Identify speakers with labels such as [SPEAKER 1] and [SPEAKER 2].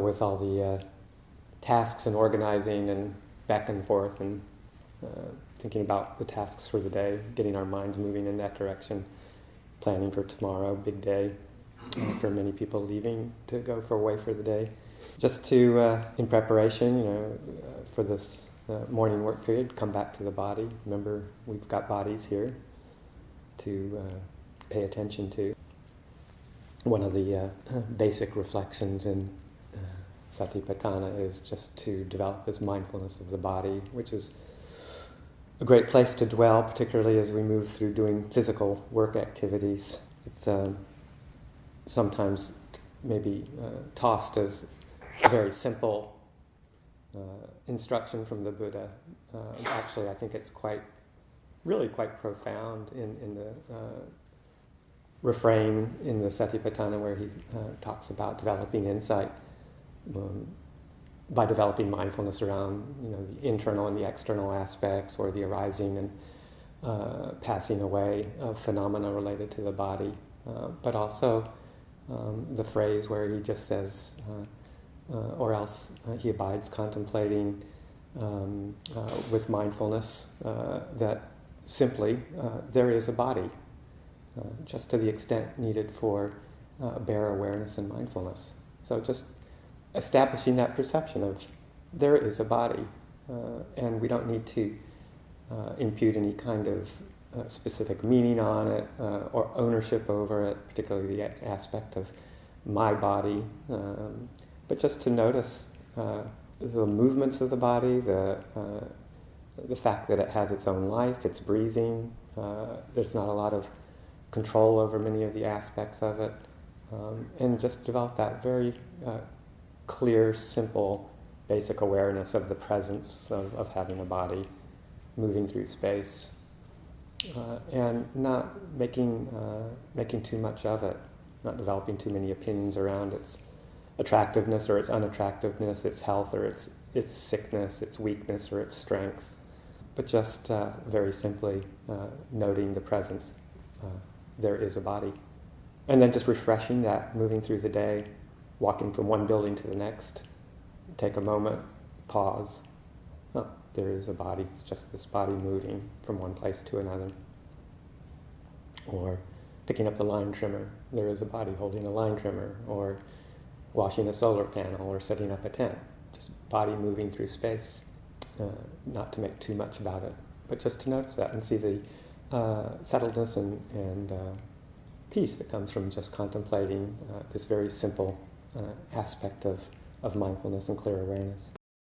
[SPEAKER 1] With all the tasks and organizing and back and forth and thinking about the tasks for the day, getting our minds moving in that direction, planning for tomorrow, big day, for many people leaving to go away for the day. Just to, in preparation, for this morning work period, come back to the body. Remember, we've got bodies here to pay attention to. One of the basic reflections in Satipatthana is just to develop this mindfulness of the body, which is a great place to dwell, particularly as we move through doing physical work activities. It's sometimes maybe tossed as a very simple instruction from the Buddha. Actually, I think it's really quite profound in the refrain in the Satipatthana where he talks about developing insight by developing mindfulness around the internal and the external aspects, or the arising and passing away of phenomena related to the body, but also the phrase where he just says, or else he abides contemplating with mindfulness that simply there is a body, just to the extent needed for bare awareness and mindfulness. So just establishing that perception of there is a body, and we don't need to impute any kind of specific meaning on it or ownership over it, particularly the aspect of my body, but just to notice the movements of the body, the fact that it has its own life, it's breathing. There's not a lot of control over many of the aspects of it, and just develop that very clear, simple, basic awareness of the presence of having a body moving through space, and not making too much of it, not developing too many opinions around its attractiveness or its unattractiveness, its health or its sickness, its weakness or its strength, but just very simply noting the presence. There is a body. And then just refreshing that, moving through the day, walking from one building to the next, take a moment, pause. Oh, there is a body. It's just this body moving from one place to another. Or picking up the line trimmer. There is a body holding a line trimmer. Or washing a solar panel or setting up a tent. Just body moving through space. Not to make too much about it, but just to notice that and see the settledness and peace that comes from just contemplating this very simple aspect of mindfulness and clear awareness.